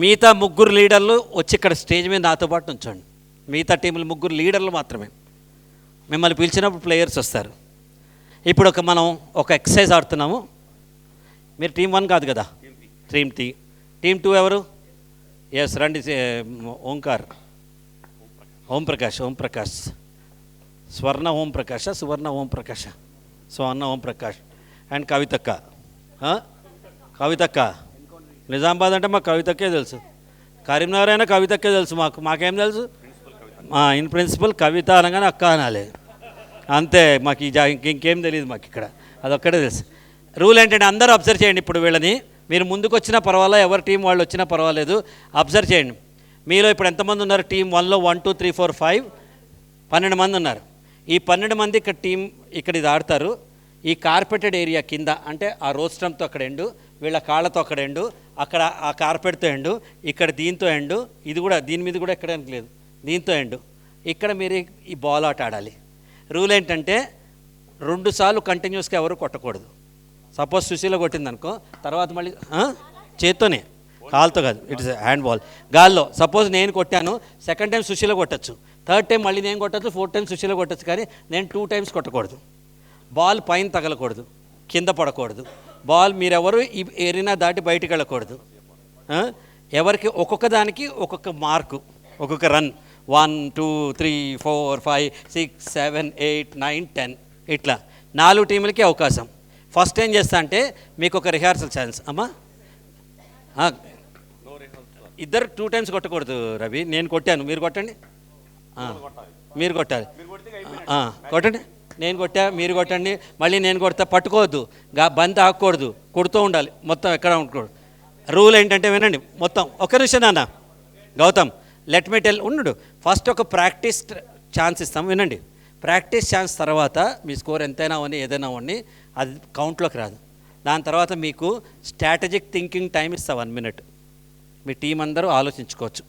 మిగతా ముగ్గురు లీడర్లు వచ్చి ఇక్కడ స్టేజ్ మీద నాతో పాటు ఉంచండి. మిగతా టీంలు ముగ్గురు లీడర్లు మాత్రమే. మిమ్మల్ని పిలిచినప్పుడు ప్లేయర్స్ వస్తారు. ఇప్పుడు మనం ఒక ఎక్సర్సైజ్ ఆడుతున్నాము. మీరు టీం 1 కాదు కదా, టీం 2 ఎవరు? ఎస్ రండి. ఓంప్రకాష్, స్వర్ణ ఓంప్రకాష్ అండ్ కవితక్క. నిజామాబాద్ అంటే మాకు కవితక్కే తెలుసు, కరీంనగర్ అయినా కవితక్కే తెలుసు, మాకేం తెలుసు? ఇన్ ప్రిన్సిపల్ కవిత అనగానే అక్క అనాలి అంతే. మాకు ఇంకేం తెలియదు, మాకు ఇక్కడ అదొక్కటే తెలుసు. రూల్ ఏంటంటే అందరూ అబ్జర్వ్ చేయండి. ఇప్పుడు వీళ్ళని మీరు ముందుకు వచ్చినా పర్వాలేదు, ఎవరి టీం వాళ్ళు వచ్చినా పర్వాలేదు, అబ్జర్వ్ చేయండి. మీలో ఇప్పుడు ఎంతమంది ఉన్నారు? టీం 1లో 1 2 3 4 5 12 మంది ఉన్నారు. ఈ 12 మంది ఇక్కడ టీం ఇక్కడ ఇది ఆడతారు. ఈ కార్పెటెడ్ ఏరియా కింద అంటే ఆ రోస్టంతో అక్కడ ఎండు, వీళ్ళ కాళ్ళతో అక్కడ ఎండు, అక్కడ ఆ కార్పెట్తో ఎండు, ఇక్కడ దీంతో ఎండు, ఇది కూడా దీని మీద కూడా ఎక్కడానికి లేదు, దీంతో ఎండు. ఇక్కడ మీరు ఈ బాల్ ఆట ఆడాలి. రూల్ ఏంటంటే 2 సార్లు కంటిన్యూస్గా ఎవరు కొట్టకూడదు. సపోజ్ సుశీల కొట్టిందనుకో, తర్వాత మళ్ళీ చేత్తోనే, కాలుతో కాదు, ఇట్స్ హ్యాండ్ బాల్. గాల్లో సపోజ్ నేను కొట్టాను, సెకండ్ టైం సుశీల కొట్టచ్చు, థర్డ్ టైం మళ్ళీ నేను కొట్టచ్చు, ఫోర్త్ టైం సుశీల కొట్టచ్చు. కానీ నేను 2 టైమ్స్ కొట్టకూడదు. బాల్ పైన తగలకూడదు, కింద పడకూడదు. బాల్ మీరెవరు ఈ ఏరినా దాటి బయటికి వెళ్ళకూడదు. ఎవరికి ఒక్కొక్క దానికి ఒక్కొక్క మార్కు, ఒక్కొక్క రన్. 1 2 3 4 5 6 7 8 9 10 ఇట్లా 4 టీములకి అవకాశం. ఫస్ట్ ఏం చేస్తా అంటే మీకు ఒక రిహార్సల్ ఛాన్స్. అమ్మా ఇద్దరు 2 టైమ్స్ కొట్టకూడదు రవి. నేను కొట్టాను, మీరు కొట్టండి. మీరు కొట్టాలి, కొట్టండి. నేను కొట్టా, మీరు కొట్టండి. మళ్ళీ నేను కొడతా, పట్టుకోవద్దు, బంతి ఆకూడదు, కొడుతూ ఉండాలి మొత్తం, ఎక్కడ ఉండకూడదు. రూల్ ఏంటంటే వినండి మొత్తం. ఒక్క నిమిషం నాన్న గౌతమ్, లెట్ మీ టెల్. ఉండు, ఫస్ట్ ఒక ప్రాక్టీస్ ఛాన్స్ ఇస్తాం, వినండి. ప్రాక్టీస్ ఛాన్స్ తర్వాత మీ స్కోర్ ఎంతైనా అవని ఏదైనా అవని అది కౌంట్లోకి రాదు. దాని తర్వాత మీకు స్ట్రాటజిక్ థింకింగ్ టైం ఇస్తా 1 minute. మీ టీం అందరూ ఆలోచించుకోవచ్చు.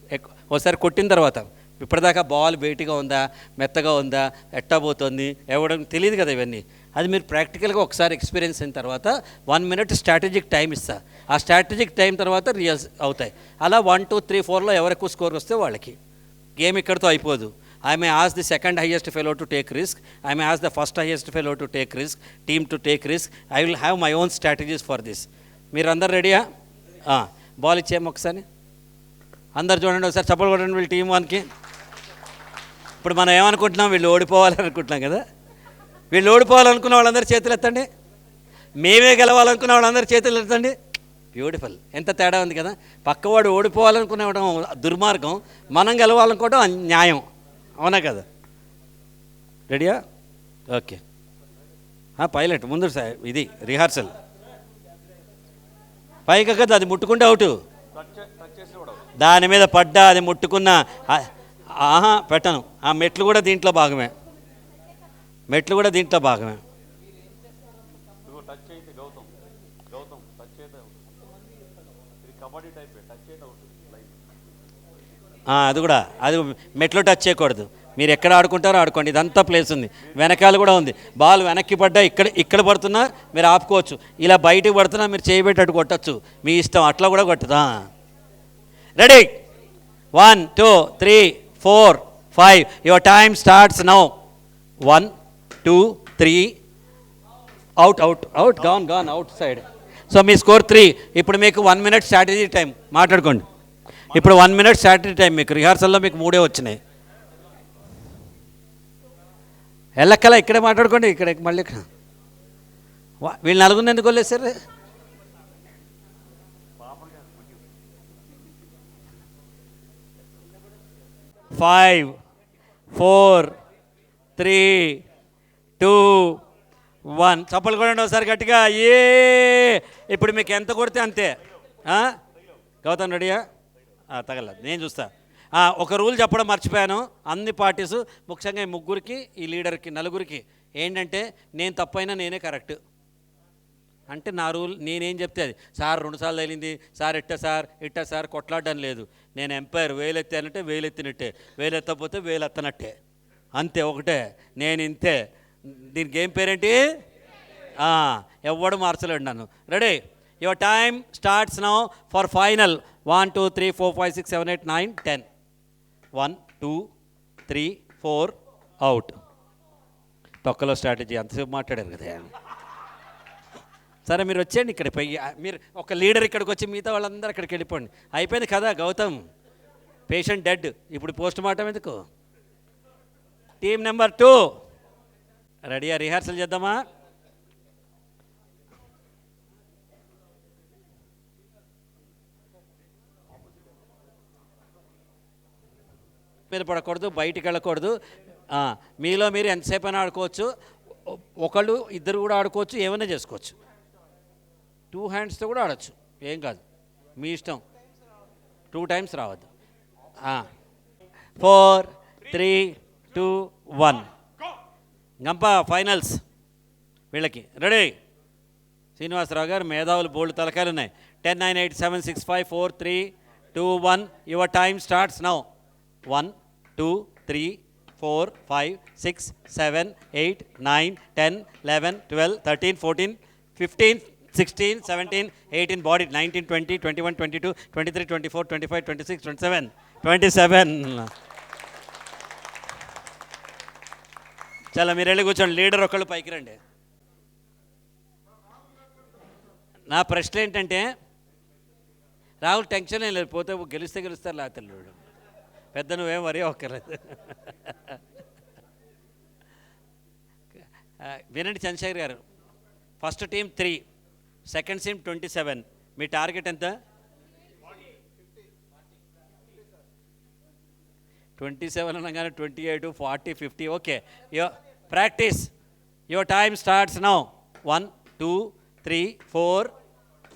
ఒకసారి కొట్టిన తర్వాత ఇప్పటిదాకా బాల్ వెయిట్గా ఉందా, మెత్తగా ఉందా, ఎట్టబోతుంది, ఇవ్వడం తెలియదు కదా ఇవన్నీ. అది మీరు ప్రాక్టికల్గా ఒకసారి ఎక్స్పీరియన్స్ అయిన తర్వాత 1 minute స్ట్రాటజిక్ టైం ఇస్తా. ఆ స్ట్రాటజిక్ టైం తర్వాత రియల్స్ అవుతాయి. అలా 1 2 3 4లో ఎవరు ఎక్కువ స్కోర్ వస్తే వాళ్ళకి. గేమ్ ఇక్కడితో అయిపోదు. I may ask the second highest fellow to take risk. I may ask the first highest fellow to take risk, team to take risk. I will have my own strategies for this. మీరు అందరు రెడీయా? Ball ఇచ్చేయం ఒకసారి. అందరు చూడండి ఒకసారి, చప్పలు కొట్టండి వీళ్ళు టీం 1కి. ఇప్పుడు మనం ఏమనుకుంటున్నాం, వీళ్ళు ఓడిపోవాలనుకుంటున్నాం కదా. వీళ్ళు ఓడిపోవాలనుకున్న వాళ్ళందరూ చేతులు ఎత్తండి. మేమే గెలవాలనుకున్న వాళ్ళందరూ చేతులు ఎత్తండి. బ్యూటిఫుల్. ఎంత తేడా ఉంది కదా. పక్కవాడు ఓడిపోవాలనుకునేవడం దుర్మార్గం, మనం గెలవాలనుకోవడం న్యాయం. అవునా కదా? రెడీయా? ఓకే. పైలట్ ముందు ఇది రిహార్సల్. పైకి కదా, అది ముట్టుకుంటే అవుట్. దాని మీద పడ్డా అది ముట్టుకున్న పెట్టను. ఆ మెట్లు కూడా దీంట్లో భాగమే. అది కూడా, అది మెట్లు టచ్ చేయకూడదు. మీరు ఎక్కడ ఆడుకుంటారో ఆడుకోండి. ఇదంతా ప్లేస్ ఉంది, వెనకాల కూడా ఉంది. బాల్ వెనక్కి పడ్డా ఇక్కడ పడుతున్నా మీరు ఆపుకోవచ్చు, ఇలా బయటికి పడుతున్నా మీరు చేయబెట్టట్టు కొట్టచ్చు, మీ ఇష్టం. అట్లా కూడా కొట్టదా. Ready? 1 2 3 4 5. Your time starts now. 1 2 3. Out gone outside. So మీ స్కోర్ 3. ఇప్పుడు మీకు 1 minute స్ట్రాటజీ టైం. మాట్లాడుకోండి. ఇప్పుడు 1 minute స్ట్రాటజీ టైం. మీకు రిహార్సల్లో మీకు 3 వచ్చినాయి. ఎల్లక్కలా ఇక్కడే మాట్లాడుకోండి. ఇక్కడ మళ్ళీ వీళ్ళు 4 ఎందుకు వదిలేసారు? 5 4 3 2 1. చప్పలు కొడండి ఒకసారి గట్టిగా. ఇప్పుడు మీకు ఎంత కొడితే అంతే. గౌతమ్ రెడీయా? తగల, నేను చూస్తా. ఒక రూల్ చెప్పడం మర్చిపోయాను. అన్ని పార్టీసు, ముఖ్యంగా ఈ ముగ్గురికి, ఈ లీడర్కి, నలుగురికి ఏంటంటే, నేను తప్పైనా నేనే కరెక్ట్ అంటే నా రూల్. నేనేం చెప్తే అది. సార్ 2 సార్లు తగిలింది సార్, ఇట్టా సార్ కొట్లాడడం లేదు. నేను ఎంపైర్. వేలు ఎత్తానంటే వేలు ఎత్తినట్టే, వేలు ఎత్తకపోతే వేలు ఎత్తనట్టే, అంతే. ఒకటే, నేను ఇంతే. దీని గేమ్ పేరేంటి? ఎవ్వడు మార్చలేడు నన్ను. Ready? Your time starts now for final. 1 2 3 4 5 6 7 8 9 10. 1 2 3 4 out. తొక్కలో స్ట్రాటజీ అంతసేపు మాట్లాడారు కదా. సరే మీరు వచ్చేయండి ఇక్కడ పోయి, మీరు ఒక లీడర్ ఇక్కడికి వచ్చి మిగతా వాళ్ళందరూ అక్కడికి వెళ్ళిపోండి. అయిపోయింది కదా గౌతమ్, పేషెంట్ డెడ్, ఇప్పుడు పోస్ట్ మార్టం ఎందుకు. టీమ్ నెంబర్ 2 రెడీయా? రిహార్సల్ చేద్దామా? మీద పడకూడదు, బయటికి వెళ్ళకూడదు. మీలో మీరు ఎంతసేపు అయినా ఆడుకోవచ్చు, ఒకళ్ళు ఇద్దరు కూడా ఆడుకోవచ్చు, ఏమైనా చేసుకోవచ్చు. 2 హ్యాండ్స్తో కూడా ఆడచ్చు, ఏం కాదు, మీ ఇష్టం. 2 టైమ్స్ రావద్దు. 4 3 2 1 గంప ఫైనల్స్ వీళ్ళకి. రెడీ? శ్రీనివాసరావు గారు మేధావులు బోల్డ్ తలకాయలు ఉన్నాయి. 10 9 8 7 6 5 4 3 2 1 your time starts now. 1 2 3 4 5 6 7 8 9 10 11 12 13 14 15 16 17 18 body 19 20 21 22 23 24 25 26 27 27. చాలా మీరు వెళ్ళి కూర్చోండి. లీడర్ ఒకళ్ళు పైకి రండి. నా ప్రశ్న ఏంటంటే, రాహుల్ టెన్షన్ ఏం లేదు, పోతే గెలిస్తే గెలుస్తారు, లేకపోతే పెద్ద నువ్వేం వరి ఒక్కర్లేదు. వినండి చంద్రశేఖర్ గారు, ఫస్ట్ టీం 3, సెకండ్ టీం 27. మీ టార్గెట్ ఎంత? 27 అనగానే 28 40 50. Okay, practice. Your time starts now. 1 2 3 4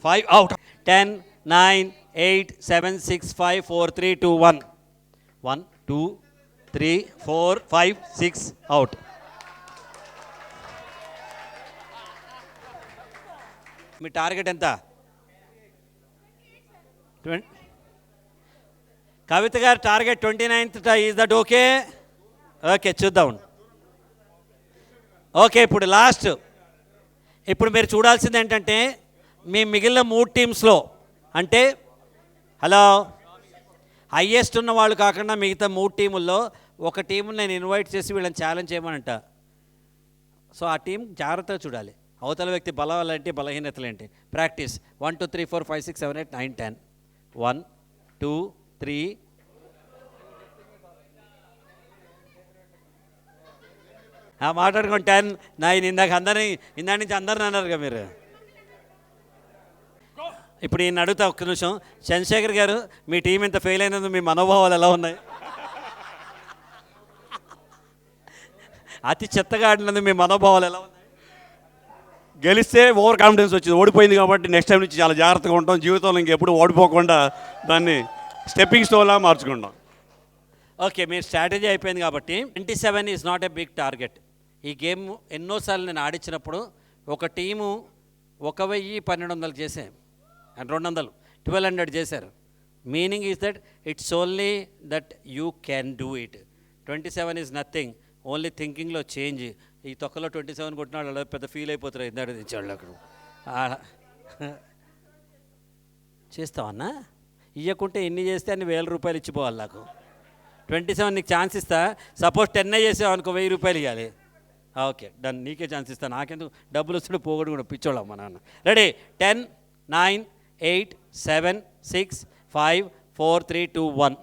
5 out. 10 9 8 7 6 5 4 3 2 1. 1 2 3 4 5 6 out. Me target ఎంత? కవిత గారు target 29th. Is that okay? Okay, చూద్దాం. ఓకే, ఇప్పుడు లాస్ట్. ఇప్పుడు మీరు చూడాల్సింది ఏంటంటే, మీ మిగిలిన 3 టీమ్స్లో అంటే హలో హయ్యెస్ట్ ఉన్న వాళ్ళు కాకుండా మిగతా 3 టీముల్లో ఒక టీముని నేను ఇన్వైట్ చేసి వీళ్ళని ఛాలెంజ్ చేయమనంట. సో ఆ టీం జాగ్రత్తగా చూడాలి, అవతల వ్యక్తి బలాలేంటి బలహీనతలేంటి. ప్రాక్టీస్. 1 2 3 4 5 6 7 8 9 10. 1 2 3 మాట్లాడుకోండి. 10 9 ఇందా నుంచి అందరిని అన్నారుగా మీరు. ఇప్పుడు ఈయన అడుగుతా ఒక్క నిమిషం. చంద్రశేఖర్ గారు, మీ టీం ఇంత ఫెయిల్ అయినందుకు మీ మనోభావాలు ఎలా ఉన్నాయి? అతి చెత్తగా ఆడినందుకు మీ మనోభావాలు ఎలా ఉన్నాయి? గెలిస్తే ఓవర్ కాన్ఫిడెన్స్ వచ్చింది, ఓడిపోయింది కాబట్టి నెక్స్ట్ టైం నుంచి చాలా జాగ్రత్తగా ఉంటాం, జీవితంలో ఇంకెప్పుడు ఓడిపోకుండా దాన్ని స్టెప్పింగ్ స్టోన్లా మార్చుకుంటాం. ఓకే, మీ స్ట్రాటజీ అయిపోయింది కాబట్టి 27 is not a big target. ఈ గేమ్ ఎన్నోసార్లు నేను ఆడించినప్పుడు ఒక టీము 1000-1200 చేసే, 200 1200 చేశారు. Meaning is that it's only that you can do it. 27 is nothing, only థింకింగ్లో చేంజ్. ఈ తొక్కలో 27 కొట్టిన వాళ్ళు పెద్ద ఫీల్ అయిపోతారు, ఇందాక తెచ్చేవాళ్ళు అక్కడ. చేస్తావన్నా? ఇవ్వకుంటే ఎన్ని చేస్తే అన్ని 1000 రూపాయలు ఇచ్చిపోవాలి నాకు. 27 నీకు ఛాన్స్ ఇస్తా. సపోజ్ 10 చేసావు అనుకో, 1000 రూపాయలు ఇవ్వాలి. ఓకే డన్, నీకే ఛాన్స్ ఇస్తా. నాకెందుకు డబ్బులు వస్తుంటే పోగొడు కూడా పిచ్చోళ్ళం మా నాన్న. రెడీ? 10 9 8 7 6 5 4 3 2 1.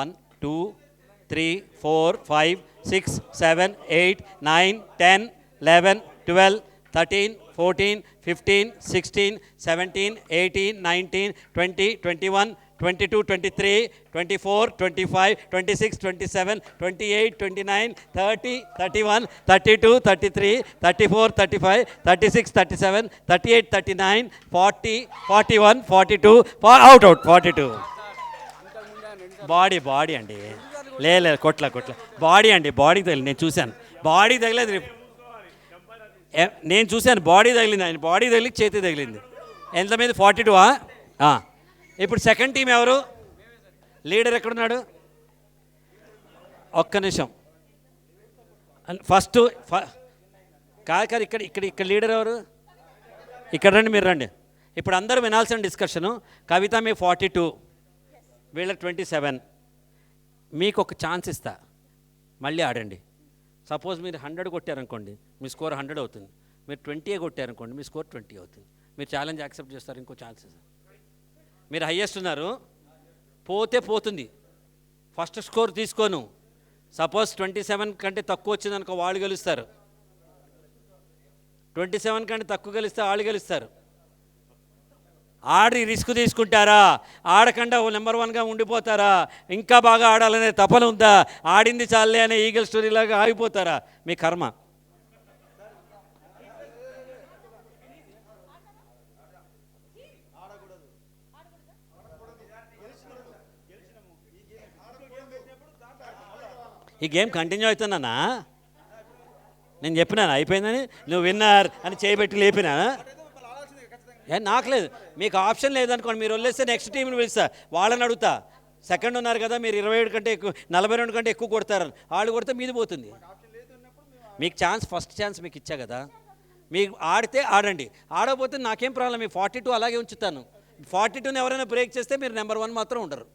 1 2 3 4 5 6 7 8 9 10 11 12 13 14 15 16 17 18 19 20 21 22 23 24 25 26 27 28 29 30 31 32 33 34 35 36 37 38 39 40 41 42 అవుట్ 42. బాడీ అండి, లేదు కొట్ల బాడీ అండి, బాడీకి తగిలింది. నేను చూశాను, బాడీ తగిలేదు. నేను చూశాను, బాడీ తగిలింది. ఆయన బాడీ తగిలి చేతి తగిలింది. ఎంత మీద? 42. ఇప్పుడు సెకండ్ టీం ఎవరు? లీడర్ ఎక్కడున్నాడు? ఒక్క నిమిషం. ఫస్ట్ కాదు ఇక్కడ లీడర్ ఎవరు? ఇక్కడ రండి, మీరు రండి. ఇప్పుడు అందరూ వినాల్సిన డిస్కషను. కవిత మీ 42, వీళ్ళ 27. మీకు ఒక ఛాన్స్ ఇస్తా, మళ్ళీ ఆడండి. సపోజ్ మీరు 100 కొట్టారనుకోండి, మీ స్కోర్ 100 అవుతుంది. మీరు 20 కొట్టారనుకోండి, మీ స్కోర్ 20 అవుతుంది. మీరు ఛాలెంజ్ యాక్సెప్ట్ చేస్తారు? ఇంకో ఛాన్స్. మీరు హయ్యెస్ట్ ఉన్నారు, పోతే పోతుంది. ఫస్ట్ స్కోర్ తీసుకోను. సపోజ్ 27 కంటే తక్కువ వచ్చిందనుకో, వాళ్ళు గెలుస్తారు. 27 కంటే తక్కువ గెలిస్తే వాళ్ళు గెలుస్తారు. ఆడి రిస్క్ తీసుకుంటారా? ఆడకుండా నెంబర్ 1గా ఉండిపోతారా? ఇంకా బాగా ఆడాలనే తపన ఉందా? ఆడింది చాలే అనే ఈగల్ స్టోరీలాగా ఆగిపోతారా? మీ కర్మ. ఈ గేమ్ కంటిన్యూ అవుతున్నానా? నేను చెప్పినాను అయిపోయిందని, నువ్వు విన్నర్ అని చేయబెట్టి లేపినా? నాకు లేదు. మీకు ఆప్షన్ లేదనుకోండి, మీరు వదిలేస్తే నెక్స్ట్ టీంని పిలుస్తా, వాళ్ళని అడుగుతా. సెకండ్ ఉన్నారు కదా మీరు, 27 కంటే ఎక్కువ, 42 కంటే ఎక్కువ కొడతారని. వాళ్ళు కొడితే మీది పోతుంది. మీకు ఛాన్స్, ఫస్ట్ ఛాన్స్ మీకు ఇచ్చా కదా. మీకు ఆడితే ఆడండి, ఆడకపోతే నాకేం ప్రాబ్లం. మీ 42 అలాగే ఉంచుతాను. 42ని ఎవరైనా బ్రేక్ చేస్తే మీరు నెంబర్ 1 మాత్రం ఉండరు.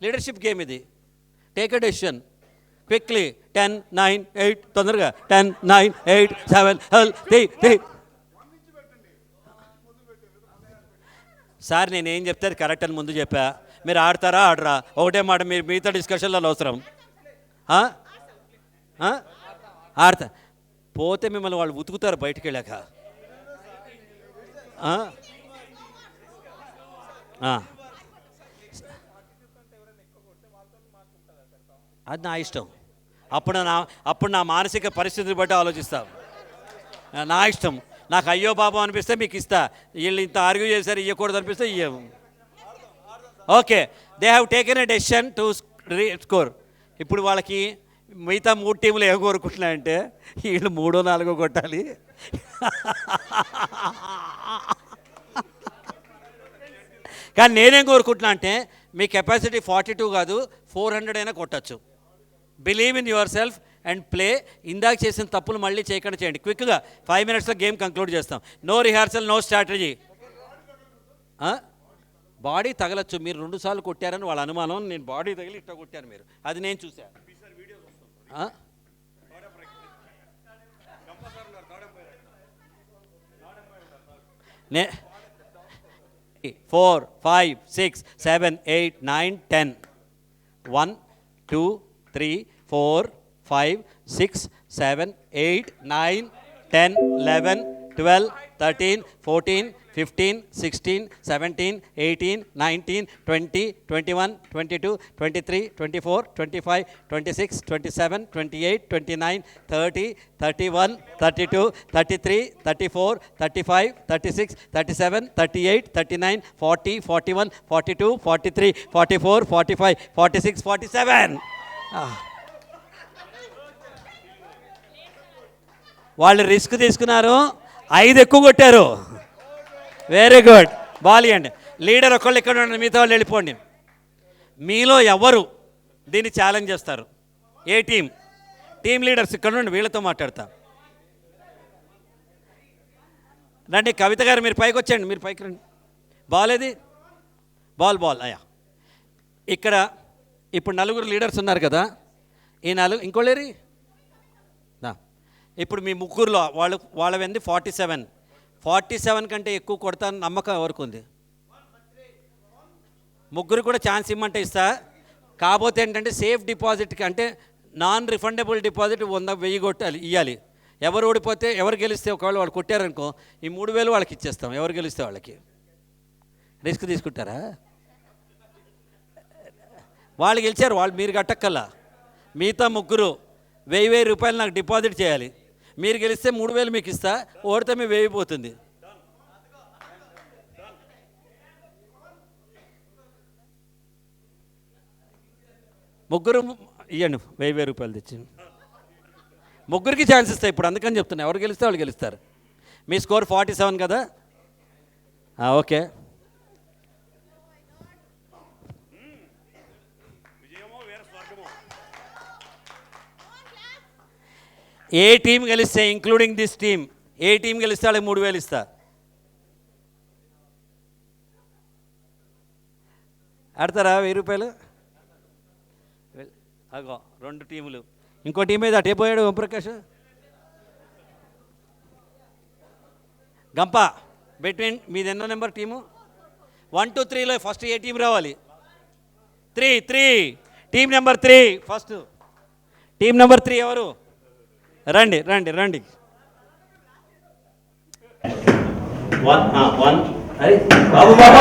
లీడర్షిప్ గేమ్ ఇది. Take a decision quickly. 10, 9, 8, తొందరగా. 10, 9, 8, 7. సార్ నేనేం చెప్తే కరెక్ట్ అని ముందు చెప్పా. మీరు ఆడతారా ఆడరా? ఒకటే మాట, మీరు మిగతా డిస్కషన్లో అవసరం. ఆడతా పోతే మిమ్మల్ని వాళ్ళు ఉతుకుతారు బయటికి వెళ్ళాక. అది నా ఇష్టం. అప్పుడు నా మానసిక పరిస్థితిని బట్టి ఆలోచిస్తాం. నా ఇష్టం. నాకు అయ్యో బాబు అనిపిస్తే మీకు ఇస్తా. వీళ్ళు ఇంత ఆర్గ్యూ చేశారు, ఇవ్వకూడదు అనిపిస్తే ఇవ్వము. Okay, they have taken a decision to score. ఇప్పుడు వాళ్ళకి మిగతా 3 టీములు ఏం కోరుకుంటున్నాయంటే వీళ్ళు 3, 4 కొట్టాలి. కానీ నేనేం కోరుకుంటున్నా అంటే మీ కెపాసిటీ 42 కాదు, 400 అయినా కొట్టచ్చు. Believe in yourself and play. ఇందాక చేసిన తప్పులు మళ్ళీ చేయకుండా చేయండి. క్విక్గా 5 minutesలో గేమ్ కంక్లూడ్ చేస్తాం. No rehearsal, no strategy. Body తగలచ్చు. మీరు 2 సార్లు కొట్టారని వాళ్ళ అనుమానం. నేను బాడీ తగిలి ఇట్లా కొట్టాను, మీరు అది నేను చూశాను. 4, 5, 6, 7, 8, 9, 10. 1, 2, 3, 4, 5, 6, 7, 8, 9, 10, 11, 12, 13, 14, 15, 16, 17, 18, 19, 20, 21, 22, 23, 24, 25, 26, 27, 28, 29, 30, 31, 32, 33, 34, 35, 36, 37, 38, 39, 40, 41, 42, 43, 44, 45, 46, 47. వాళ్ళు రిస్క్ తీసుకున్నారు, 5 ఎక్కువ కొట్టారు. Very good. బాల్ ఇవ్వండి. లీడర్ ఒకళ్ళు ఇక్కడ ఉండండి, మిగతా వాళ్ళు వెళ్ళిపోండి. మీలో ఎవరు దీన్ని ఛాలెంజ్ చేస్తారు? ఏ టీం లీడర్స్ ఇక్కడ నుండి వీళ్ళతో మాట్లాడతా. రండి కవిత గారు, మీరు పైకి వచ్చేయండి. మీరు పైకి రండి. బాల్ ఏది? బాల్ అయ్యా. ఇక్కడ ఇప్పుడు 4 లీడర్స్ ఉన్నారు కదా, ఈ 4 ఇంకోళ్ళేరి. ఇప్పుడు మీ ముగ్గురులో వాళ్ళవెంది 47 కంటే ఎక్కువ కొడతాను నమ్మకం ఎవరికి ఉంది? ముగ్గురు కూడా ఛాన్స్ ఇమ్మంటే ఇస్తా. కాకపోతే ఏంటంటే సేఫ్ డిపాజిట్కి, అంటే నాన్ రిఫండబుల్ డిపాజిట్ 100,000 కొట్టాలి, ఇవ్వాలి. ఎవరు ఓడిపోతే, ఎవరు గెలిస్తే ఒకవేళ వాళ్ళు కొట్టారనుకో, ఈ 3,000 వాళ్ళకి ఇచ్చేస్తాం. ఎవరు గెలిస్తే వాళ్ళకి. రిస్క్ తీసుకుంటారా? వాళ్ళు గెలిచారు, వాళ్ళు మీరు కట్టక్కల్లా. మిగతా ముగ్గురు 1,000 రూపాయలు నాకు డిపాజిట్ చేయాలి. మీరు గెలిస్తే 3,000 మీకు ఇస్తా, ఓడితే మీ 1,000 పోతుంది. ముగ్గురు ఇవ్వండి, 1,000 రూపాయలు తెచ్చి. ముగ్గురికి ఛాన్స్ ఇస్తాయి ఇప్పుడు, అందుకని చెప్తున్నా. ఎవరు గెలిస్తే వాళ్ళు గెలుస్తారు. మీ స్కోర్ 47 కదా? ఓకే. ఏ టీం గెలిస్తే, including this team, A team గెలిస్తే వాళ్ళకి 3,000 ఇస్తా. ఆడతారా 1000 రూపాయలు? అగో 2 టీములు. ఇంకో టీం మీద అటే పోయాడు ఓంప్రకాష్. గంప బిట్వీన్ మీది ఎన్నో నెంబర్ టీము? 1 2 3లో ఫస్ట్ ఏ టీం రావాలి? 3 team number 3 first. Team number 3 ఎవరు? రండి రండి రండి. 1 అరే బాబు బాబు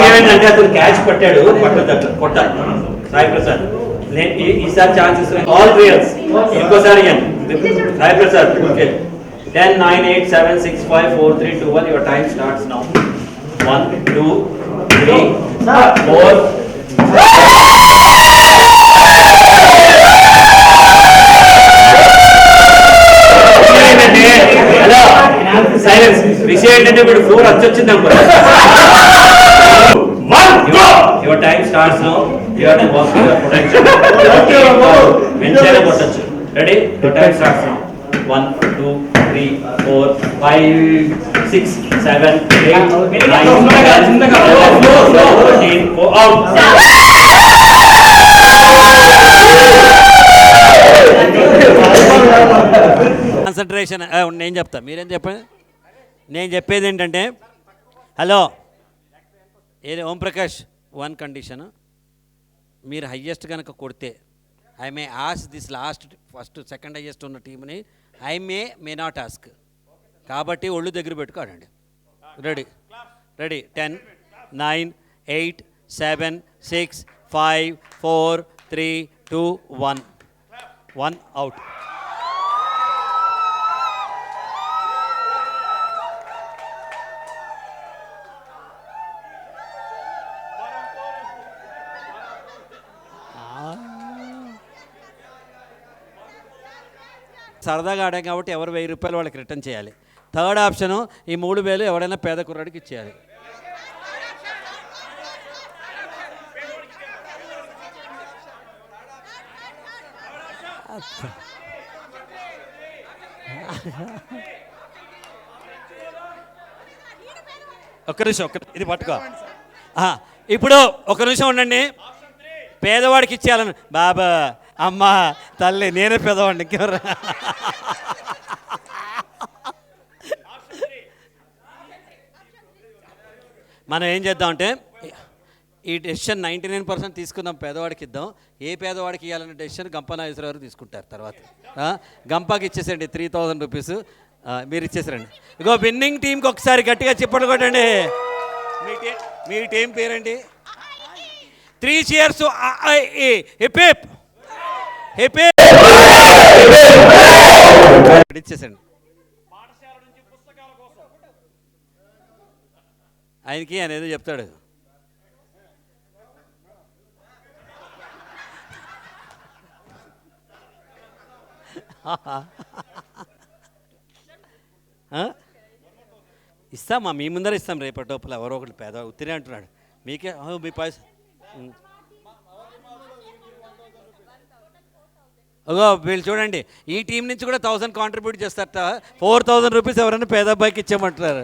ఏమైందంటే అతను క్యాచ్ పట్టాడు, పట్టదు కొట్టాలి. సాయి ప్రసాద్ ఈసారి ఛాన్సెస్ ఆల్ ప్లేయర్స్ ఇంకోసారి Sai Prasad. Okay 10 9 8 7 6 5 4 3 2 1 your time starts now. 1 2 3 4 silence. విషయం ఏంటంటే ఇప్పుడు 4 వచ్చింది అనుకో. Your time starts now. You have to work your protection. వెంటనే కొట్టొచ్చు. Ready? Your time starts now. 1 2 3 4 5 6 7 8 9 10 out. Concentration. నేను చెప్తా, మీరేం చెప్పండి. నేను చెప్పేది ఏంటంటే, హలో ఏది ఓంప్రకాష్, 1 కండిషన్, మీరు హయ్యెస్ట్ కనుక కొడితే I may ask this first second highest ఉన్న టీంని ఐ మే నాట్ ఆస్క్. కాబట్టి ఒళ్ళు దగ్గర పెట్టుకోడండి. Ready ready 10 9 8 7 6 5 4 3 2 1 out. సరదాగా ఆడాం కాబట్టి ఎవరు 1000 రూపాయలు వాళ్ళకి రిటర్న్ చేయాలి. థర్డ్ ఆప్షను ఈ 3000 ఎవడైనా పేద కుర్రాడికి ఇచ్చేయాలి. ఒక్క నిమిషం, ఇది పట్టుకో. ఇప్పుడు ఒక నిమిషం ఉండండి. పేదవాడికి ఇచ్చేయాలను. బాబా అమ్మ తల్లి నేనే పేదవాడిని, ఇంకెవరు? మనం ఏం చేద్దామంటే ఈ డెసిషన్ 99% తీసుకుందాం, పేదవాడికి ఇద్దాం. ఏ పేదవాడికి ఇవ్వాలనే డెసిషన్ గంప నాగేశ్వర గారు తీసుకుంటారు. తర్వాత గంపాకి ఇచ్చేసండి 3000 రూపీస్ మీరు ఇచ్చేసారండి. ఇగో విన్నింగ్ టీంకి ఒకసారి గట్టిగా చెప్పండి కొట్టండి. మీ టీం పేరండి? 3 cheers. హిప్ హిప్ హిప్ ఇచ్చేసండి. ఆయనకి ఆయన ఏదో చెప్తాడు. ఇస్తామా, మీ ముందర ఇస్తాం. రేపటి లోపల ఎవరో ఒకటి పేద ఉత్తిరే అంటున్నాడు. మీకే మీ పైస అగో వీళ్ళు చూడండి, ఈ టీం నుంచి కూడా 1000 కాంట్రిబ్యూట్ చేస్తారట. 4000 రూపీస్ ఎవరైనా పేద అబ్బాయికి ఇచ్చామంటున్నారు.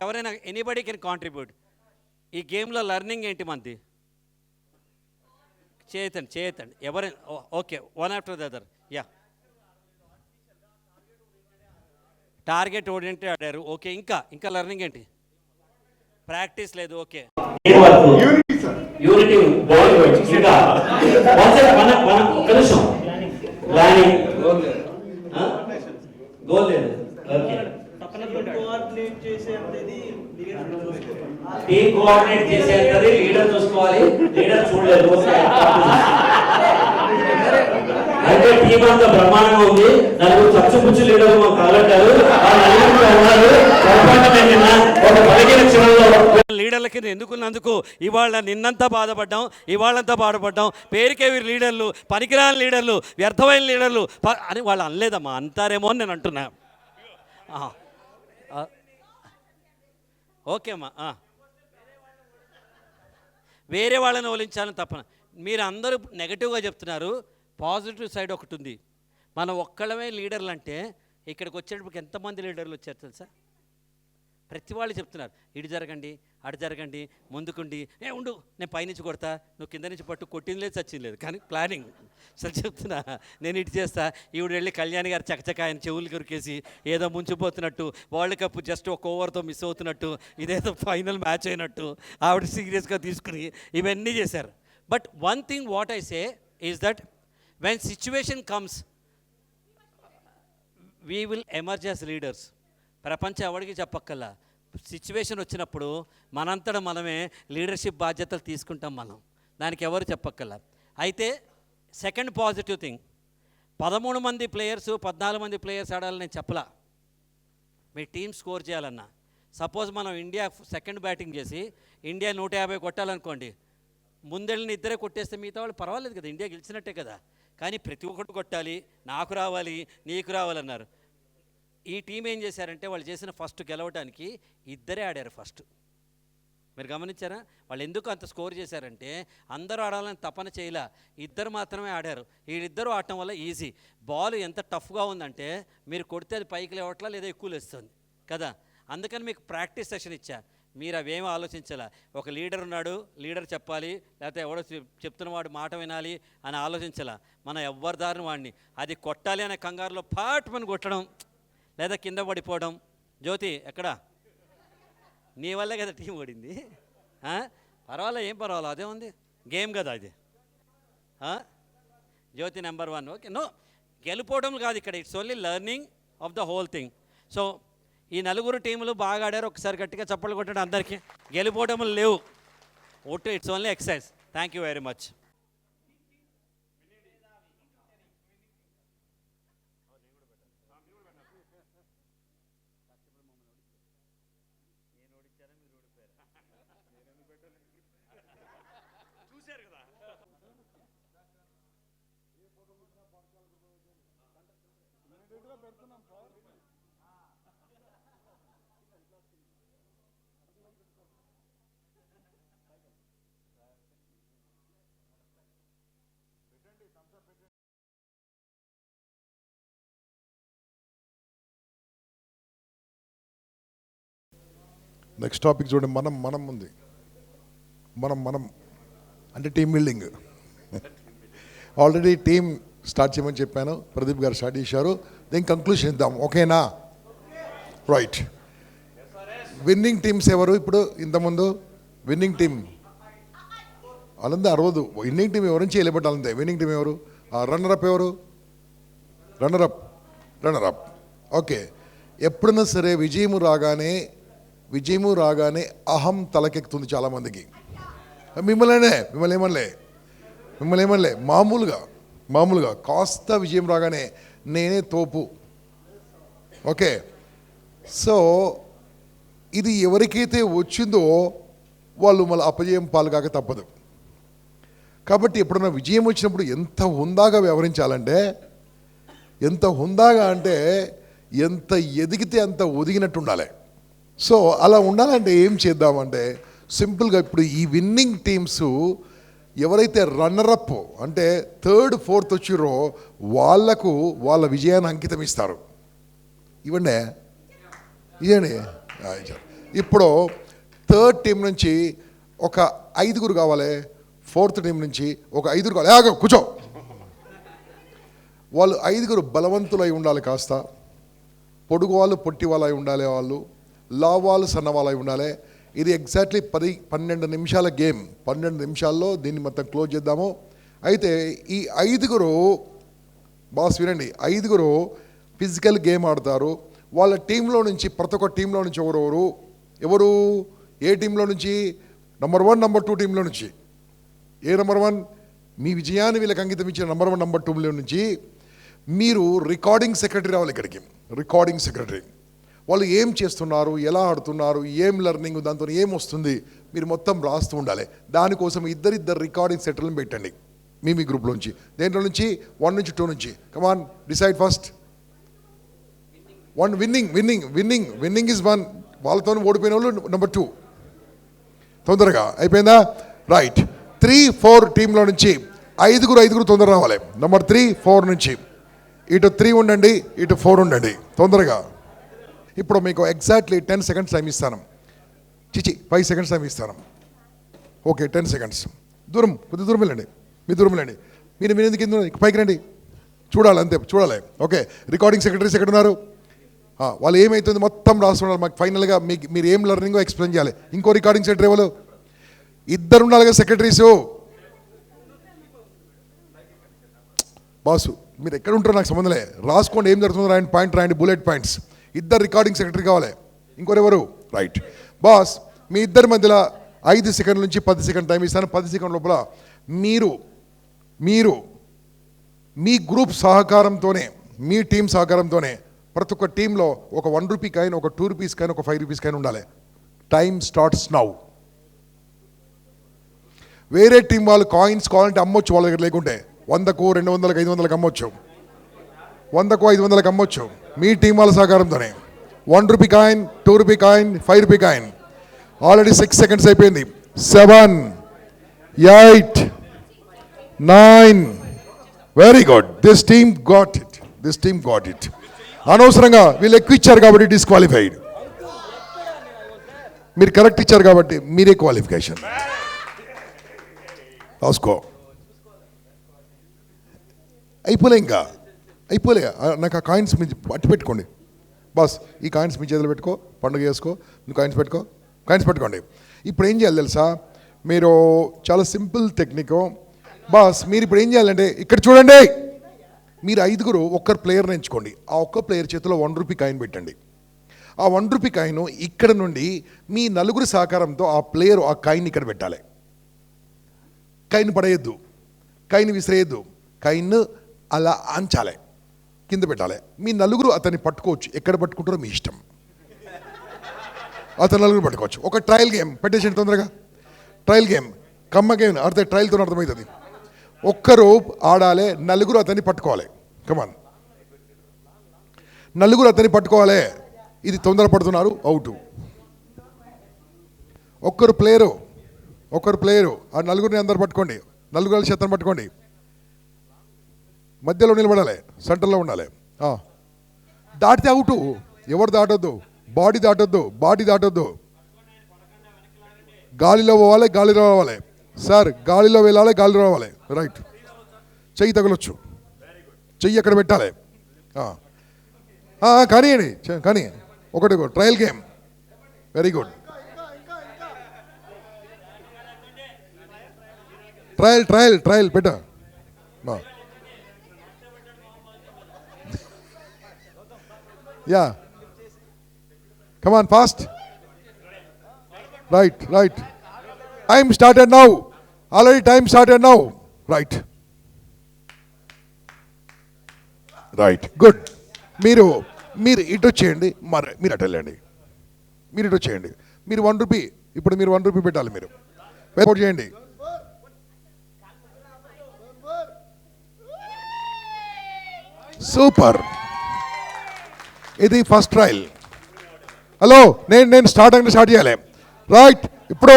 ఎవరైనా ఎనీబడి కెన్ కాంట్రిబ్యూట్. ఈ గేమ్లో లర్నింగ్ ఏంటి మనది? చేయతండి ఎవరైనా. Okay, one after the other. Yeah, target oriented ఆడారు. ఓకే, ఇంకా లర్నింగ్ ఏంటి? ప్రాక్టీస్ లేదు. ఓకే, యూనిటీ గోల్ లేదు. ఓకే, టీం కోఆర్డినేట్ చేసేది లీడర్ చూసుకోవాలి. లీడర్ చూడలేదు అంటే టీం అంతా బ్రహ్మాండంగా ఉంది. నలుగురు చచ్చుపుచ్చు లీడర్ మాకు కాలంటారు. ఒక బలహీన క్షణంలో లీడర్ల కింద ఎందుకున్నందుకు ఇవాళ నిన్నంతా బాధపడ్డాం. పేరుకే వీరు లీడర్లు, పనికిరాని లీడర్లు, వ్యర్థమైన లీడర్లు అని వాళ్ళు అనలేదమ్మా. అంటారేమో అని నేను అంటున్నా. ఓకే అమ్మా, వేరే వాళ్ళని ఓలించాలని తప్పన. మీరు అందరూ నెగటివ్గా చెప్తున్నారు. పాజిటివ్ సైడ్ ఒకటి ఉంది. మనం ఒక్కళ్ళమే లీడర్లు అంటే ఇక్కడికి వచ్చేటప్పటికి ఎంతమంది లీడర్లు వచ్చారు తెలుసా? ప్రతి వాళ్ళు చెప్తున్నారు, ఇటు జరగండి, అటు జరగండి, ముందుకుండి, ఉండు నేను పైనుంచి కొడతా, నువ్వు కింద నుంచి పట్టు, కొట్టింది లేదు చచ్చింది లేదు, కానీ ప్లానింగ్. సరే చెప్తున్నా, నేను ఇటు చేస్తా, ఈవిడ వెళ్ళి కళ్యాణ్ గారు చకచక ఆయన చెవులు కొరికేసి ఏదో ముంచిపోతున్నట్టు, వరల్డ్ కప్ జస్ట్ ఒక ఓవర్తో మిస్ అవుతున్నట్టు, ఇదేదో ఫైనల్ మ్యాచ్ అయినట్టు ఆవిడ సీరియస్గా తీసుకుని ఇవన్నీ చేశారు. But one thing what I say is that when situation comes we will emerge as leaders. ప్రపంచం ఎవరికి చెప్పక్కల్లా, సిచ్యువేషన్ వచ్చినప్పుడు మనంతట మనమే లీడర్షిప్ బాధ్యతలు తీసుకుంటాం మనం, దానికి ఎవరు చెప్పక్కల్లా. అయితే సెకండ్ పాజిటివ్ థింగ్, 13 మంది ప్లేయర్స్ 14 మంది ప్లేయర్స్ ఆడాలని నేను చెప్పలా. మీ టీం స్కోర్ చేయాలన్నా, సపోజ్ మనం ఇండియా సెకండ్ బ్యాటింగ్ చేసి ఇండియా 150 కొట్టాలనుకోండి, ముందెళ్ళని ఇద్దరే కొట్టేస్తే మిగతా వాళ్ళు పర్వాలేదు కదా, ఇండియా గెలిచినట్టే కదా. కానీ ప్రతి ఒక్కటి కొట్టాలి, నాకు రావాలి నీకు రావాలన్నారు. ఈ టీం ఏం చేశారంటే వాళ్ళు చేసిన ఫస్ట్ గెలవడానికి ఇద్దరే ఆడారు ఫస్ట్. మీరు గమనించారా? వాళ్ళు ఎందుకు అంత స్కోర్ చేశారంటే అందరూ ఆడాలని తపన చేయలే, ఇద్దరు మాత్రమే ఆడారు. వీళ్ళిద్దరూ ఆడటం వల్ల ఈజీ. బాల్ ఎంత టఫ్గా ఉందంటే మీరు కొడితే అది పైకి లేవట్లా లేదా ఎక్కువ లేస్తుంది కదా. అందుకని మీకు ప్రాక్టీస్ సెషన్ ఇచ్చా, మీరు అవేమీ ఆలోచించాలా. ఒక లీడర్ ఉన్నాడు, లీడర్ చెప్పాలి, లేకపోతే ఎవడో చెప్తున్నవాడు మాట వినాలి అని ఆలోచించాలా. మనం ఎవ్వరి దారిని వాడిని అది కొట్టాలి అనే కంగారులో పాటుమని కొట్టడం లేదా కింద పడిపోవడం. జ్యోతి ఎక్కడా? నీ వల్లే కదా టీం ఓడింది. పర్వాలే, ఏం పర్వాలేదు, అదే ఉంది, గేమ్ కదా అది. జ్యోతి నెంబర్ 1. ఓకే, నో గెలుపోవడం కాదు ఇక్కడ, it's only learning of the whole thing. So ఈ 4 టీములు బాగా ఆడారు, ఒకసారి గట్టిగా చప్పట్లు కొట్టడం అందరికీ. గెలుపోవడములు లేవు, it's only exercise. Thank you very much. Next topic చూడండి, మనం ఉంది, మనం అంటే team building. Already team start చేయమని చెప్పాను, ప్రదీప్ గారు స్టార్ట్ చేశారు. దీనికి కంక్లూషన్ ఇద్దాం, ఓకేనా? రైట్. విన్నింగ్ టీమ్స్ ఎవరు? ఇప్పుడు ఇంతకుముందు విన్నింగ్ టీం వాళ్ళంతా 60. విన్నింగ్ టీం ఎవరు నుంచి వెళ్ళబట్టి వాళ్ళంతే. విన్నింగ్ టీం ఎవరు? రన్నరప్ ఎవరు? రన్నరప్. ఓకే. ఎప్పుడైనా సరే విజయము రాగానే అహం తలకెక్కుతుంది చాలామందికి. మిమ్మల్ని ఏమనలే, మామూలుగా కాస్త విజయం రాగానే నేనే తోపు. ఓకే, సో ఇది ఎవరికైతే వచ్చిందో వాళ్ళు మళ్ళీ అపజయం పాలుగాక తప్పదు. కాబట్టి ఎప్పుడన్నా విజయం వచ్చినప్పుడు ఎంత హుందాగా వ్యవహరించాలంటే, ఎంత ఎదిగితే అంత ఒదిగినట్టు ఉండాలి. సో అలా ఉండాలంటే ఏం చేద్దామంటే సింపుల్గా ఇప్పుడు ఈ విన్నింగ్ టీమ్స్ ఎవరైతే రన్నరప్ అంటే 3rd 4th వచ్చిరో వాళ్లకు వాళ్ళ విజయాన్ని అంకితం ఇస్తారు. ఇవ్వండి. ఇప్పుడు 3rd టీం నుంచి ఒక 5 కావాలి, 4th టీం నుంచి ఒక 5 కావాలి. కూర్చో. వాళ్ళు 5 బలవంతులై ఉండాలి, కాస్త పొడుగు వాళ్ళు పొట్టి వాళ్ళై ఉండాలి, వాళ్ళు లావాలు సన్నవాళ్ళై ఉండాలి. ఇది ఎగ్జాక్ట్లీ 12 నిమిషాల గేమ్. 12 నిమిషాల్లో దీన్ని మొత్తం క్లోజ్ చేద్దాము. అయితే ఈ 5 బాస్ వినండి, 5 ఫిజికల్ గేమ్ ఆడతారు. వాళ్ళ టీంలో నుంచి ప్రతి ఒక్క టీంలో నుంచి ఎవరు ఏ టీంలో నుంచి? నెంబర్ 1 నెంబర్ 2 టీంలో నుంచి. ఏ నెంబర్ 1? మీ విజయాన్ని వీళ్ళకి అంకితం ఇచ్చిన నెంబర్ 1 నెంబర్ 2లో నుంచి మీరు రికార్డింగ్ సెక్రటరీ రావాలి ఇక్కడికి. రికార్డింగ్ సెక్రటరీ వాళ్ళు ఏం చేస్తున్నారు, ఎలా ఆడుతున్నారు, ఏం లెర్నింగ్, దాంతో ఏం వస్తుంది మీరు మొత్తం రాస్తూ ఉండాలి. దానికోసం ఇద్దరు రికార్డింగ్ సెక్రటరీని పెట్టండి మీ గ్రూప్లోంచి. దేంట్లో నుంచి? 1 నుంచి 2 నుంచి. కమాన్, డిసైడ్ ఫస్ట్. 1 winnowing is 1. వాళ్ళతో ఓడిపోయిన వాళ్ళు నెంబర్ 2. తొందరగా అయిపోయిందా? రైట్. 3, 4 టీంలో నుంచి ఐదుగురు తొందర రావాలి. నెంబర్ 3, 4 నుంచి ఇటు 3 ఉండండి, ఇటు 4 ఉండండి తొందరగా. ఇప్పుడు మీకు ఎగ్జాక్ట్లీ 10 సెకండ్స్ టైం ఇస్తాను. 5 సెకండ్స్ టైం ఇస్తాను. Okay, 10 seconds. కొద్ది దూరం వెళ్ళండి, మీ దూరం వెళ్ళండి. మీరు ఎందుకు కింద పైకి రండి, చూడాలి అంతే, చూడాలి. ఓకే, రికార్డింగ్ సెక్రటరీస్ ఎక్కడ ఉన్నారు? వాళ్ళు ఏమవుతుంది మొత్తం రాస్తున్నారు. మాకు ఫైనల్గా మీరు ఏం లెర్నింగో ఎక్స్ప్లెయిన్ చేయాలి. ఇంకో రికార్డింగ్ సెక్రటరీ ఎవరు? 2 ఉండాలి కదా సెక్రటరీసు. బాసు మీరు ఎక్కడ ఉంటారో నాకు సంబంధంలే, రాసుకోండి ఏం జరుగుతుందో రాయండి, పాయింట్ రాయండి, బుల్లెట్ పాయింట్స్. 2 రికార్డింగ్ సెక్రటరీ కావాలి. ఇంకోరెవరు? రైట్. బాస్ మీ ఇద్దరి మధ్యలో 5 సెకండ్ల నుంచి 10 సెకండ్ టైం ఇస్తాను. 10 సెకండ్ లోపల మీరు మీ గ్రూప్ సహకారంతోనే, మీ టీం సహకారంతోనే ప్రతి ఒక్క టీంలో ఒక 1 రూపీ కాయిన్, ఒక 2 రూపీస్ కాయిన్, ఒక 5 రూపీస్ కాయిన్ ఉండాలి. Time starts now. వేరే టీం వాళ్ళు కాయిన్స్ కావాలంటే అమ్మొచ్చు, వాళ్ళ దగ్గర లేకుంటే 100కు, 200కు, 500కు అమ్మొచ్చు, 100కు, 500కు అమ్మొచ్చు. మీ టీం వాళ్ళ సహకారంతోనే 1 rupee coin, 2 rupee coin, 5 rupee coin. Already 6 seconds అయిపోయింది. 7, 8, 9. Very good. This team got it. అనవసరంగా వీళ్ళు ఎక్కువ ఇచ్చారు కాబట్టి డిస్క్వాలిఫైడ్. మీరు కరెక్ట్ ఇచ్చారు కాబట్టి మీరే క్వాలిఫికేషన్. రాసుకో. అయిపోలే. నాకు ఆ కాయిన్స్ మీ అట్టి పెట్టుకోండి. బాస్ ఈ కాయిన్స్ మీ చేతులు పెట్టుకో, పండుగ చేసుకో. నువ్వు కాయిన్స్ పెట్టుకోండి. ఇప్పుడు ఏం చేయాలి తెలుసా? మీరు చాలా సింపుల్ టెక్నిక్. బాస్ మీరు ఇప్పుడు ఏం చేయాలంటే ఇక్కడ చూడండి, మీరు 5 ఒక్కరు ప్లేయర్ని ఎంచుకోండి. ఆ ఒక్క ప్లేయర్ చేతిలో 1 రూపీ కాయిన్ పెట్టండి. ఆ 1 రూపీ కాయిన్ ఇక్కడ నుండి మీ 4 సహకారంతో ఆ ప్లేయర్ ఆ కాయిన్ ఇక్కడ పెట్టాలి. కాయిన్ పడేయద్దు, కాయిన్ విసిరేయద్దు, కాయిన్ అలా అంచాలి, కింద పెట్టాలి. మీ 4 అతన్ని పట్టుకోవచ్చు, ఎక్కడ పట్టుకుంటారో మీ ఇష్టం. అతను 4 పట్టుకోవచ్చు. ఒక ట్రయల్ గేమ్ పెట్టేసండి తొందరగా. ట్రయల్ గేమ్ కమ్మ గేమ్ ట్రయల్తో అర్థమవుతుంది. ఒక్కరు ఆడాలి, 4 అతన్ని పట్టుకోవాలి. కమాన్, 4 అతన్ని పట్టుకోవాలి. ఇది తొందరపడుతున్నారు, అవుట్. ఒక్కరు ప్లేయరు ఆ 4 అందరు పట్టుకోండి. 4 కలిసి అతను పట్టుకోండి. మధ్యలో నిలబడాలి, సెంటర్లో ఉండాలి. దాటితే అవుట్. ఎవరు దాటొద్దు, బాడీ దాటొద్దు. గాలిలో పోవాలి, గాలిలో రావాలి. సార్ గాలిలో వెళ్ళాలి, గాలిలో రావాలి. రైట్. చెయ్యి తగలొచ్చు, చెయ్యి అక్కడ పెట్టాలి. కానీ ఒకటి trial game. Very good. Trial పెట్ట. Ya come on fast. Right. Time started now. Already time started now. Right. Good. మీరు ఇటు చేయండి, మీరు అటు వెళ్ళండి. మీరు ఇటు చేయండి. మీరు 1 రూపీ, ఇప్పుడు మీరు 1 రూపీ పెట్టాలి. మీరు అవుట్ చేయండి. సూపర్. ఇది ఫస్ట్ ట్రయల్. హలో, నేను స్టార్ట్ చేయాలి. రైట్. ఇప్పుడు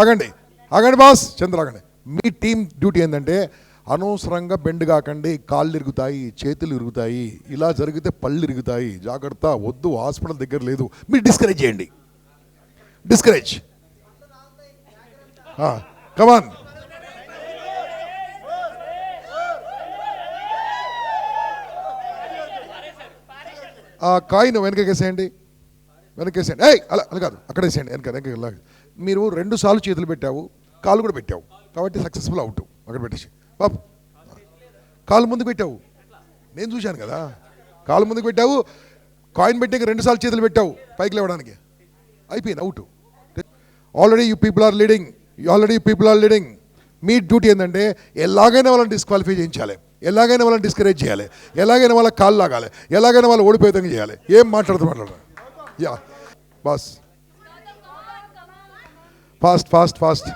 ఆగండి బాస్, చంద్ర ఆగండి. మీ టీం డ్యూటీ ఏంటంటే అనవసరంగా బెండ్ కాకండి. కాళ్ళు ఇరుగుతాయి, చేతులు ఇరుగుతాయి, ఇలా జరిగితే పళ్ళు ఇరుగుతాయి. జాగ్రత్త, వద్దు, హాస్పిటల్ దగ్గర లేదు. మీరు డిస్కరేజ్ చేయండి. కమాన్. ఆ కాయిన్ వెనకేసేయండి. అలా కాదు, అక్కడ వేసేయండి. వెనక మీరు 2 సార్లు చేతులు పెట్టావు, కాలు కూడా పెట్టావు కాబట్టి సక్సెస్ఫుల్ అవుట్. అక్కడ పెట్టేసి బాబు, కాలు ముందుకు పెట్టావు, నేను చూశాను కదా. కాలు ముందుకు పెట్టావు, కాయిన్ పెట్టాక 2 సార్లు చేతులు పెట్టావు పైకి లేవడానికి, అయిపోయింది, out. Already you people are leading. మీ డ్యూటీ ఏంటంటే ఎలాగైనా వాళ్ళని డిస్క్వాలిఫై చేయించాలి, ఎలాగైనా వాళ్ళని డిస్కరేజ్ చేయాలి, ఎలాగైనా వాళ్ళకి కాళ్ళు లాగాలి, ఎలాగైనా వాళ్ళు ఓడిపోయేదంగా చేయాలి. ఏం మాట్లాడతారు? Ya boss, fast.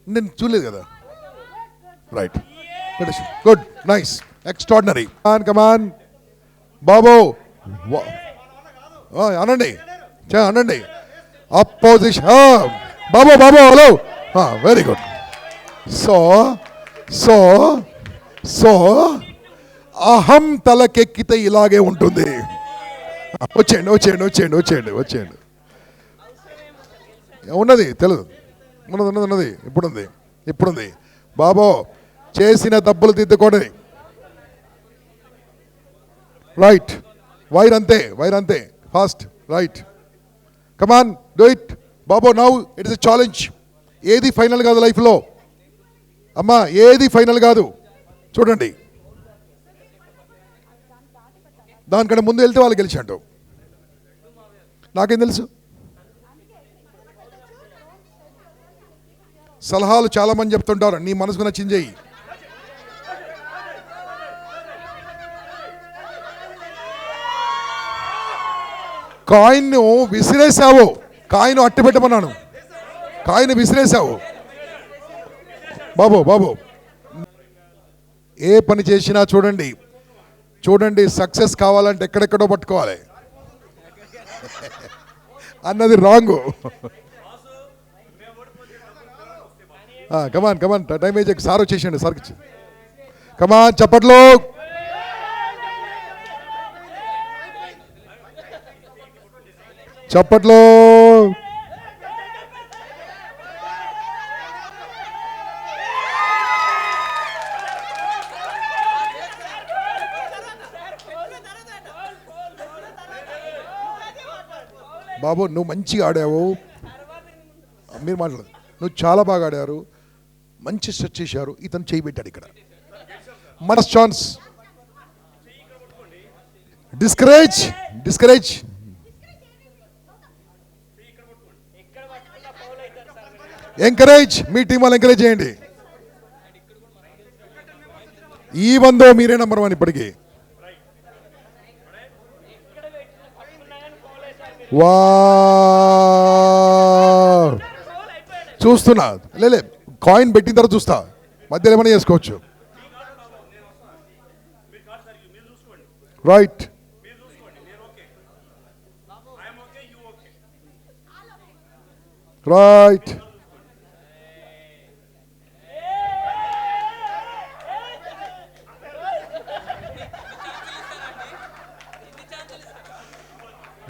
నేను చూడలేదు కదా. Right, good, nice, extraordinary. Come on బాబు, అనండి. అపోజిషన్ బాబు, hello, very good. So so so అహం తలకెక్కితే ఇలాగే ఉంటుంది. వచ్చేయండి వచ్చేయండి వచ్చేయండి వచ్చేయండి వచ్చేయండి. ఉన్నది తెలుసు, ఉన్నది ఉన్నది ఉన్నది ఇప్పుడుంది ఇప్పుడుంది. బాబో చేసిన తప్పులు దిద్దుకోండి. రైట్, వైర్ అంతే fast. Right, come on do it బాబో. Now it is a challenge. ఏది ఫైనల్ కాదు లైఫ్లో అమ్మా, ఏది ఫైనల్ కాదు. చూడండి, దానికంటే ముందు వెళ్తే వాళ్ళు గెలిచాడు. నాకేం తెలుసు? సలహాలు చాలా మంది చెప్తుంటారు, నీ మనసుకు నచ్చింది చెయ్యి. కాయిన్ను విసిరేసావు, కాయిన్ అట్టి పెట్టమన్నాను, కాయిన్ విసిరేసావు. బాబు ఏ పని చేసినా చూడండి సక్సెస్ కావాలంటే ఎక్కడెక్కడో పట్టుకోవాలి అన్నది రాంగు. కమాన్ టైం ఏజ్ సార్ వచ్చేసండి, సార్కి కమాన్ చప్పట్లో. బాబు నువ్వు మంచిగా ఆడావు, మీరు మాట్లాడదు, నువ్వు చాలా బాగా ఆడారు, మంచి సెట్ చేశారు. ఇతను చేయి పెట్టాడు ఇక్కడ. మన ఛాన్స్. డిస్కరేజ్. ఎంకరేజ్. మీ టీం వాళ్ళు ఎంకరేజ్ చేయండి. ఈ వందో మీరే నంబర్ 1 ఇప్పటికీ. వా చూస్తున్నా, లేలే కాయిన్ పెట్టిన తర్వాత చూస్తా, మధ్యలో ఏమైనా చేసుకోవచ్చు. Right, right.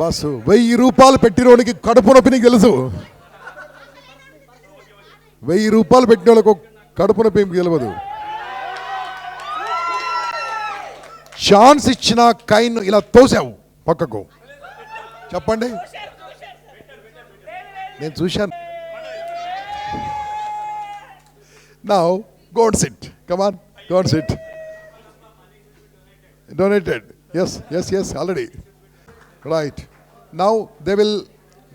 బస్సు 1000 రూపాయలు పెట్టినోడికి కడుపు నొప్పి నీకు తెలుసు. 1000 రూపాయలు పెట్టిన వాళ్ళకు కడుపు నొప్పి గెలవదు. ఛాన్స్ ఇచ్చిన కైన్ ఇలా తోసావు పక్కకు. చెప్పండి, నేను చూశాను. Now go and sit. Come on, go and sit. Donated. Yes, already. Right. Now they will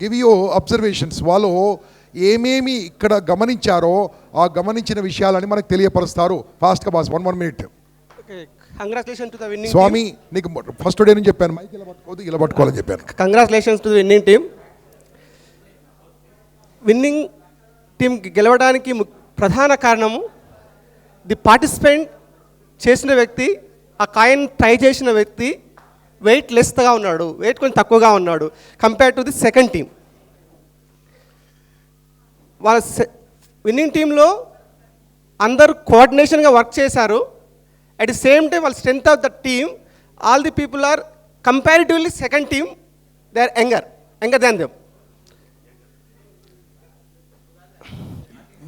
give you observations. వాళ్ళు ఏమేమి ఇక్కడ గమనించారో ఆ గమనించిన విషయాలని మనకు తెలియపరుస్తారు. ఫాస్ట్గా boss 1 minute. Congratulation to the winning స్వామి నీకు ఫస్ట్ డే నుంచి చెప్పాను, మైక్ ఇలా పట్టుకోవద్దు, ఇలా పట్టుకోవాలని చెప్పాను. Congratulations to the winning team. Winning team గెలవడానికి ప్రధాన కారణము ది పార్టిసిపెంట్ చేసిన వ్యక్తి, ఆ కాయిన్ ట్రై చేసిన వ్యక్తి వెయిట్ లెస్గా ఉన్నాడు, వెయిట్ కొంచెం తక్కువగా ఉన్నాడు compare to the second team. వాళ్ళ విన్నింగ్ టీంలో అందరూ కోఆర్డినేషన్గా వర్క్ చేశారు. అట్ ది సేమ్ టైం వాళ్ళ strength of the team, all the people are comparatively second team they are younger than them.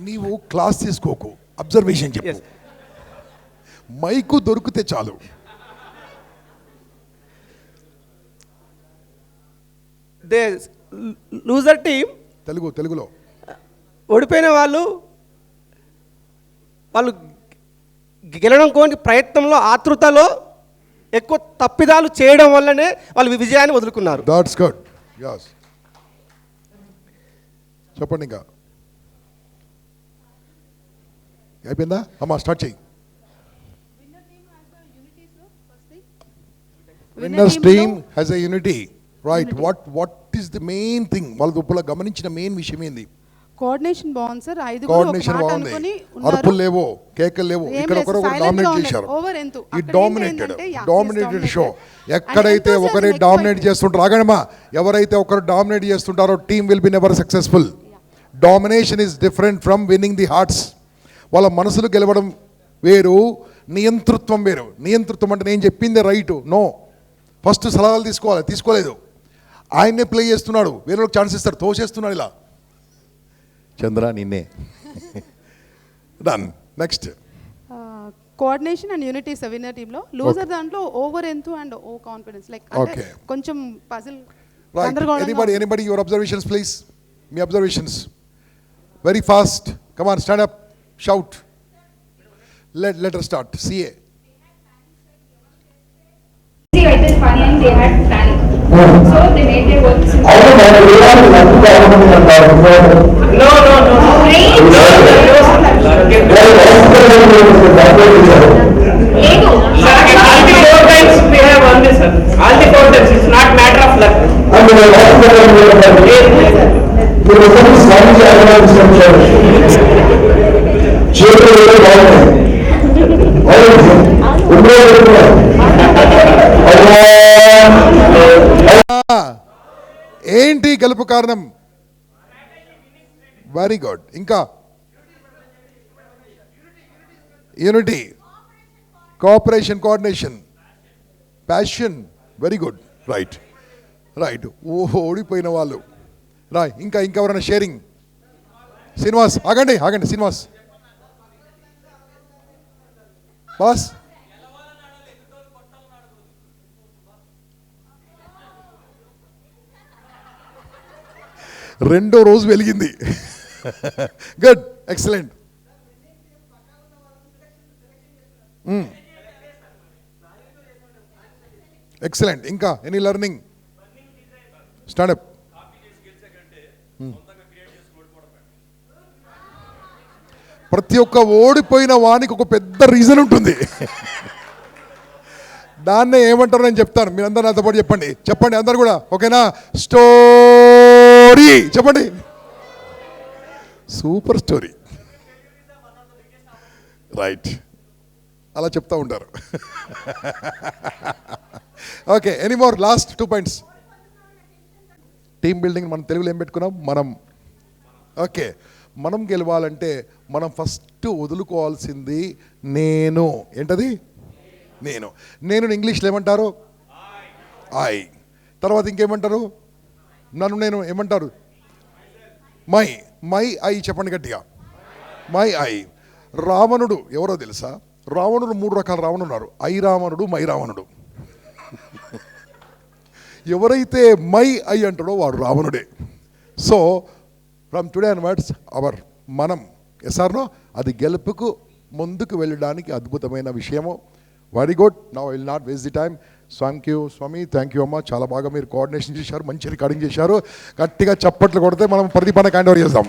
నీవు క్లాస్ తీసుకోకు, అబ్జర్వేషన్ చెప్పు. మైకు దొరికితే చాలు. దే లూజర్ టీమ్, తెలుగులో ఓడిపోయిన వాళ్ళు గెలవడం కోని ప్రయత్నంలో ఆతృతలో ఎక్కువ తప్పిదాలు చేయడం వల్లనే వాళ్ళు విజయాన్ని వదులుకున్నారు. That's good. yes. చెప్పండి, ఇంకా అయిపోయిందా అమ్మా? స్టార్ట్ చేయి. Winners team has a unity. Right. What is the main thing? వాళ్ళ దుప్పుల గమనించిన మెయిన్ విషయం ఏంది? కోఆర్డినేషన్ బాగుంది సార్. కోఆర్డినేషన్ బాగుంది, అరుపులు లేవు, కేకలు లేవు. ఇక్కడ ఒకరు డామినేట్ చేశారు. ఈ డామినేటెడ్ షో. ఎక్కడైతే ఒకరి డామినేట్ చేస్తుంటారో, ఆగడమా, ఎవరైతే ఒకరు డామినేట్ చేస్తుంటారో team will be never successful. Domination is different from winning the hearts. వాళ్ళ మనసులు గెలవడం వేరు, నియంతృత్వం వేరు. నియంతృత్వం అంటే నేను చెప్పింది రైటు, నో, ఫస్ట్ సలహాలు తీసుకోలేదు. ఆయన్నే ప్లే చేస్తున్నాడు, వేరే వాళ్ళకి ఛాన్స్ ఇస్తాడు, తోసేస్తున్నాడు ఇలా. చంద్ర నిన్నే. Done. Next coordination and unity is winner టీంలో. లూజర్ దాంట్లో ఓవర్ ఎంతు అండ్ ఓ కాన్ఫిడెన్స్, లైక్ Okay. కొంచెం puzzle right. Anybody your observations please. మీ observations very fast. Come on, stand up, shout. Let us start. CA. It is funny and they had panic. So they made their work simple. No. All the 4 times we have won this, sir. All the 4 times. It's not matter of luck. ఏంటి గెలుపు కారణం? Very good. ఇంకా unity, cooperation, coordination, passion. Very good. Right. ఓడిపోయిన వాళ్ళు ఇంకా ఎవరైనా sharing? Srinivas, ఆగండి Srinivas boss. రెండో రోజు వెలిగింది. Good, excellent. ఎక్సలెంట్. ఇంకా ఎనీ లెర్నింగ్? స్టాండప్. ప్రతి ఒక్క ఓడిపోయిన వానికి ఒక పెద్ద రీజన్ ఉంటుంది. దాన్నే ఏమంటారో నేను చెప్తాను, మీరందరూ నాతో పాటు చెప్పండి అందరు కూడా. ఓకేనా? స్టోరీ చెప్పండి. Super story. రైట్, అలా చెప్తా ఉంటారు. Okay, any more? Last 2 points. Team building మనం తెలుగులో ఏం పెట్టుకున్నాం? ఓకే, మనం గెలవాలంటే మనం ఫస్ట్ వదులుకోవాల్సింది నేను. ఏంటది? నేను ఇంగ్లీష్లో ఏమంటారు? ఐ. తర్వాత ఇంకేమంటారు? నేను ఏమంటారు? My I. చెప్పండి గట్టిగా. My I. రావణుడు ఎవరో తెలుసా? రావణుడు 3 రకాల రావణుడు ఉన్నారు. ఐ రావణుడు, మై రావణుడు. ఎవరైతే మై ఐ అంటాడో వాడు రావణుడే. సో ఫ్రమ్ టుడే అన్వర్డ్స్ మనం ఎస్ఆర్నో అది గెలుపుకు ముందుకు వెళ్ళడానికి అద్భుతమైన విషయము. Very good. Now I will not waste the time. Thank you స్వామి, థ్యాంక్ యూ అమ్మ. చాలా బాగా మీరు కోఆర్డినేషన్ చేశారు, మంచి రికార్డింగ్ చేశారు. గట్టిగా చప్పట్లు కొడితే మనం ప్రతిభను హ్యాండ్ ఓవర్ చేద్దాం.